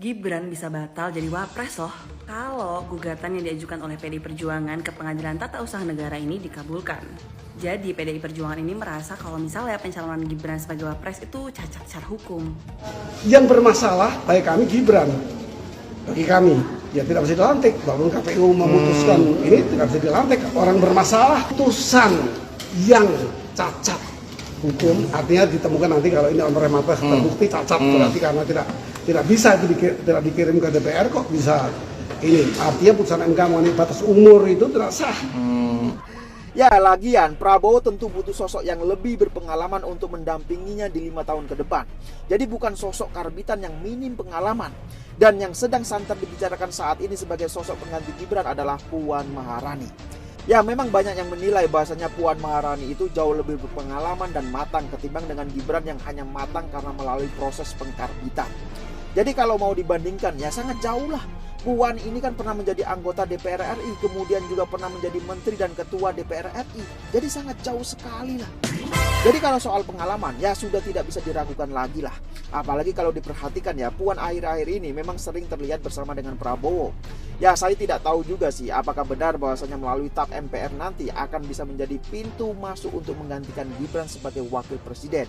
Gibran bisa batal jadi wapres loh kalau gugatan yang diajukan oleh PDI Perjuangan ke Pengadilan Tata Usaha Negara ini dikabulkan. Jadi PDI Perjuangan ini merasa kalau misalnya pencalonan Gibran sebagai wapres itu cacat secara hukum. Yang bermasalah bagi kami Gibran, bagi kami ya tidak bisa dilantik, walaupun KPU memutuskan ini tidak bisa dilantik. Orang bermasalah putusan yang cacat hukum, artinya ditemukan nanti kalau ini oleh mata terbukti cacat, berarti karena tidak bisa itu tidak dikirim ke DPR kok bisa ini, artinya putusan MK mengenai batas umur itu tidak sah. Ya, lagian Prabowo tentu butuh sosok yang lebih berpengalaman untuk mendampinginya di 5 tahun ke depan. Jadi bukan sosok karbitan yang minim pengalaman. Dan yang sedang santer dibicarakan saat ini sebagai sosok pengganti Gibran adalah Puan Maharani. Ya, memang banyak yang menilai bahasanya Puan Maharani itu jauh lebih berpengalaman dan matang ketimbang dengan Gibran yang hanya matang karena melalui proses pengkarbitan. Jadi kalau mau dibandingkan ya sangat jauh lah. Puan ini kan pernah menjadi anggota DPR RI, kemudian juga pernah menjadi menteri dan ketua DPR RI. Jadi sangat jauh sekali lah. Jadi kalau soal pengalaman ya sudah tidak bisa diragukan lagi lah. Apalagi kalau diperhatikan ya, Puan akhir-akhir ini memang sering terlihat bersama dengan Prabowo. Ya, saya tidak tahu juga sih apakah benar bahwasanya melalui TAP MPR nanti akan bisa menjadi pintu masuk untuk menggantikan Gibran sebagai wakil presiden.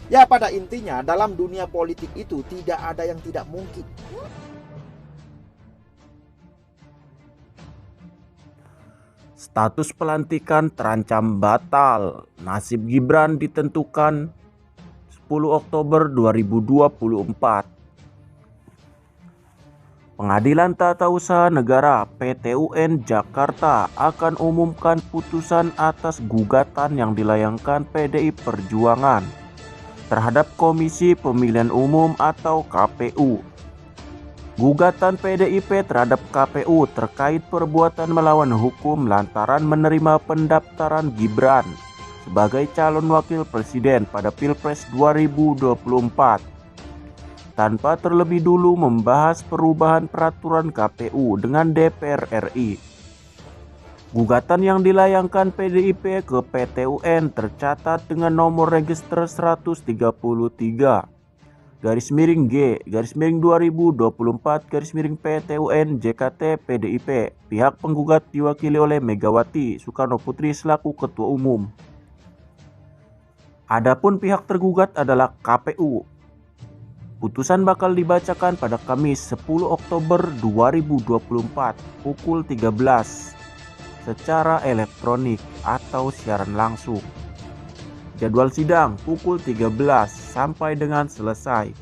Ya, pada intinya dalam dunia politik itu tidak ada yang tidak mungkin. Status pelantikan terancam batal. Nasib Gibran ditentukan 10 Oktober 2024. Pengadilan Tata Usaha Negara (PT.UN) Jakarta akan umumkan putusan atas gugatan yang dilayangkan PDI Perjuangan terhadap Komisi Pemilihan Umum atau KPU. Gugatan PDIP terhadap KPU terkait perbuatan melawan hukum lantaran menerima pendaftaran Gibran sebagai calon wakil presiden pada Pilpres 2024 tanpa terlebih dulu membahas perubahan peraturan KPU dengan DPR RI. Gugatan yang dilayangkan PDIP ke PT.UN tercatat dengan nomor register 133 /G/2024 PT.UN JKT PDIP. Pihak penggugat diwakili oleh Megawati Soekarno Putri selaku Ketua Umum. Adapun pihak tergugat adalah KPU. Putusan bakal dibacakan pada Kamis 10 Oktober 2024 pukul 13 secara elektronik atau siaran langsung. Jadwal sidang pukul 13 sampai dengan selesai.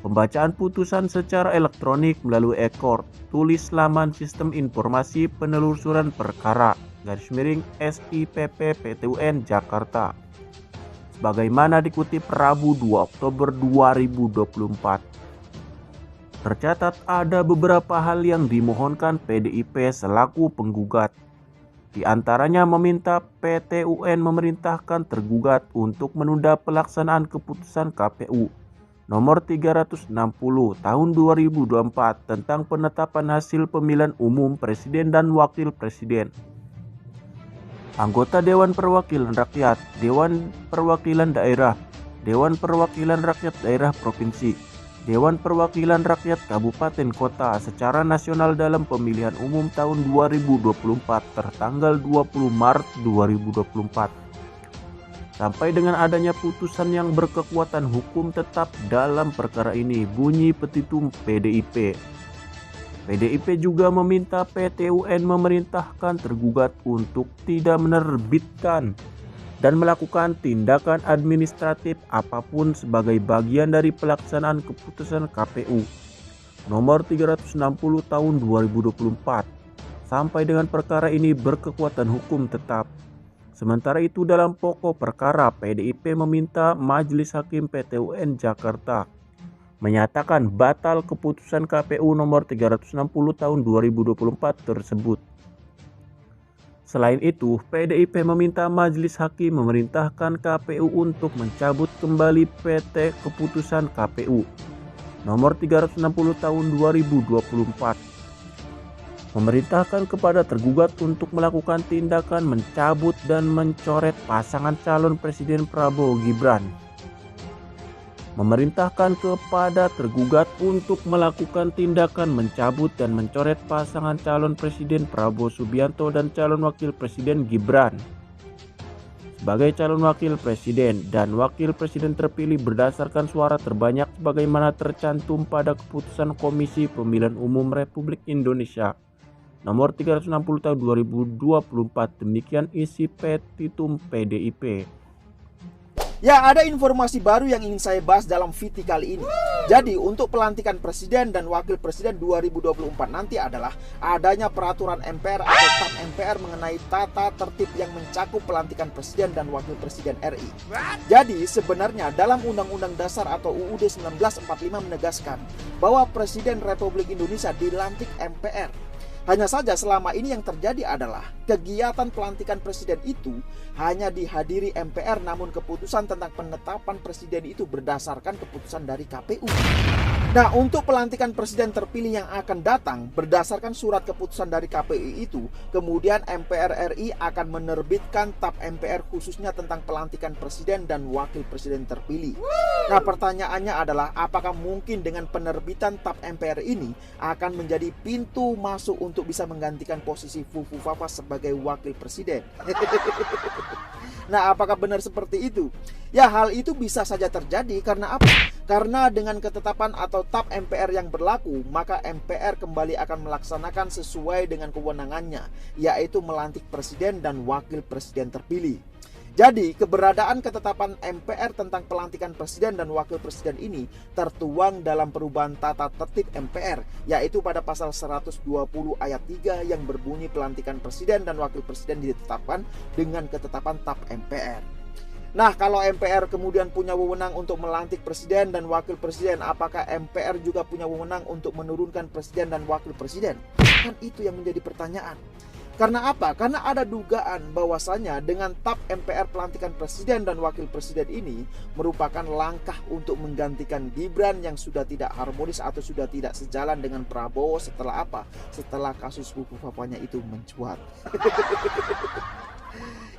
Pembacaan putusan secara elektronik melalui e-court tulis laman Sistem Informasi Penelusuran Perkara /SIPP PT.UN Jakarta. Sebagaimana dikutip Rabu 2 Oktober 2024. Tercatat ada beberapa hal yang dimohonkan PDIP selaku penggugat. Di antaranya meminta PT.UN memerintahkan tergugat untuk menunda pelaksanaan keputusan KPU nomor 360 tahun 2024 tentang penetapan hasil pemilihan umum presiden dan wakil presiden, anggota Dewan Perwakilan Rakyat, Dewan Perwakilan Daerah, Dewan Perwakilan Rakyat Daerah Provinsi, Dewan Perwakilan Rakyat Kabupaten Kota secara nasional dalam pemilihan umum tahun 2024 tertanggal 20 Maret 2024 sampai dengan adanya putusan yang berkekuatan hukum tetap dalam perkara ini, bunyi petitum PDIP. PDIP juga meminta PT.UN memerintahkan tergugat untuk tidak menerbitkan dan melakukan tindakan administratif apapun sebagai bagian dari pelaksanaan keputusan KPU nomor 360 tahun 2024 sampai dengan perkara ini berkekuatan hukum tetap. Sementara itu dalam pokok perkara PDIP meminta Majelis Hakim PT.UN Jakarta menyatakan batal keputusan KPU nomor 360 tahun 2024 tersebut. Selain itu, PDIP meminta Majelis Hakim memerintahkan KPU untuk mencabut kembali PT keputusan KPU nomor 360 tahun 2024. Memerintahkan kepada tergugat untuk melakukan tindakan mencabut dan mencoret pasangan calon Presiden Prabowo Gibran. memerintahkan kepada tergugat untuk melakukan tindakan mencabut dan mencoret pasangan calon presiden Prabowo Subianto dan calon wakil presiden Gibran sebagai calon wakil presiden dan wakil presiden terpilih berdasarkan suara terbanyak sebagaimana tercantum pada keputusan Komisi Pemilihan Umum Republik Indonesia nomor 360 tahun 2024. Demikian isi petitum PDIP. Ya, ada informasi baru yang ingin saya bahas dalam VT kali ini. Jadi, untuk pelantikan presiden dan wakil presiden 2024 nanti adalah adanya peraturan MPR atau TAP MPR mengenai tata tertib yang mencakup pelantikan presiden dan wakil presiden RI. Jadi, sebenarnya dalam Undang-Undang Dasar atau UUD 1945 menegaskan bahwa Presiden Republik Indonesia dilantik MPR. Hanya saja selama ini yang terjadi adalah kegiatan pelantikan presiden itu hanya dihadiri MPR, namun keputusan tentang penetapan presiden itu berdasarkan keputusan dari KPU. Nah, untuk pelantikan presiden terpilih yang akan datang berdasarkan surat keputusan dari KPU itu, kemudian MPR RI akan menerbitkan TAP MPR khususnya tentang pelantikan presiden dan wakil presiden terpilih. Nah, pertanyaannya adalah apakah mungkin dengan penerbitan TAP MPR ini akan menjadi pintu masuk untuk bisa menggantikan posisi Fufu Fafa sebagai wakil presiden? Nah, apakah benar seperti itu? Ya, hal itu bisa saja terjadi karena apa? Karena dengan ketetapan atau TAP MPR yang berlaku, maka MPR kembali akan melaksanakan sesuai dengan kewenangannya, yaitu melantik presiden dan wakil presiden terpilih. Jadi, keberadaan ketetapan MPR tentang pelantikan presiden dan wakil presiden ini tertuang dalam perubahan tata tertib MPR, yaitu pada pasal 120 ayat 3 yang berbunyi pelantikan presiden dan wakil presiden ditetapkan dengan ketetapan TAP MPR. Nah, kalau MPR kemudian punya wewenang untuk melantik presiden dan wakil presiden, apakah MPR juga punya wewenang untuk menurunkan presiden dan wakil presiden? Kan itu yang menjadi pertanyaan. Karena apa? Karena ada dugaan bahwasanya dengan TAP MPR pelantikan presiden dan wakil presiden ini merupakan langkah untuk menggantikan Gibran yang sudah tidak harmonis atau sudah tidak sejalan dengan Prabowo setelah apa? Setelah kasus Fufu Fafanya itu mencuat.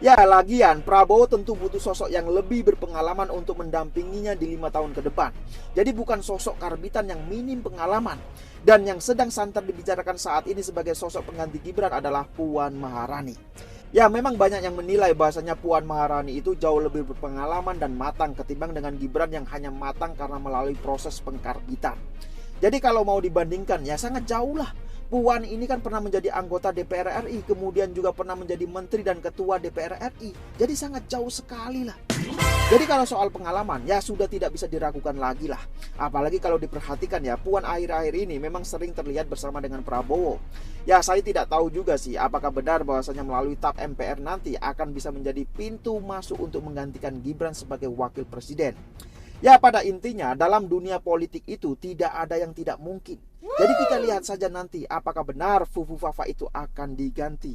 Ya, lagian Prabowo tentu butuh sosok yang lebih berpengalaman untuk mendampinginya di 5 tahun ke depan. Jadi bukan sosok karbitan yang minim pengalaman. Dan yang sedang santer dibicarakan saat ini sebagai sosok pengganti Gibran adalah Puan Maharani. Ya, memang banyak yang menilai bahasanya Puan Maharani itu jauh lebih berpengalaman dan matang ketimbang dengan Gibran yang hanya matang karena melalui proses pengkarbitan. Jadi kalau mau dibandingkan ya sangat jauh lah. Puan ini kan pernah menjadi anggota DPR RI, kemudian juga pernah menjadi menteri dan ketua DPR RI. Jadi sangat jauh sekali lah. Jadi kalau soal pengalaman ya sudah tidak bisa diragukan lagi lah. Apalagi kalau diperhatikan ya, Puan akhir-akhir ini memang sering terlihat bersama dengan Prabowo. Ya, saya tidak tahu juga sih apakah benar bahwasanya melalui TAP MPR nanti akan bisa menjadi pintu masuk untuk menggantikan Gibran sebagai wakil presiden. Ya, pada intinya dalam dunia politik itu tidak ada yang tidak mungkin. Jadi kita lihat saja nanti apakah benar Fufu Fafa itu akan diganti.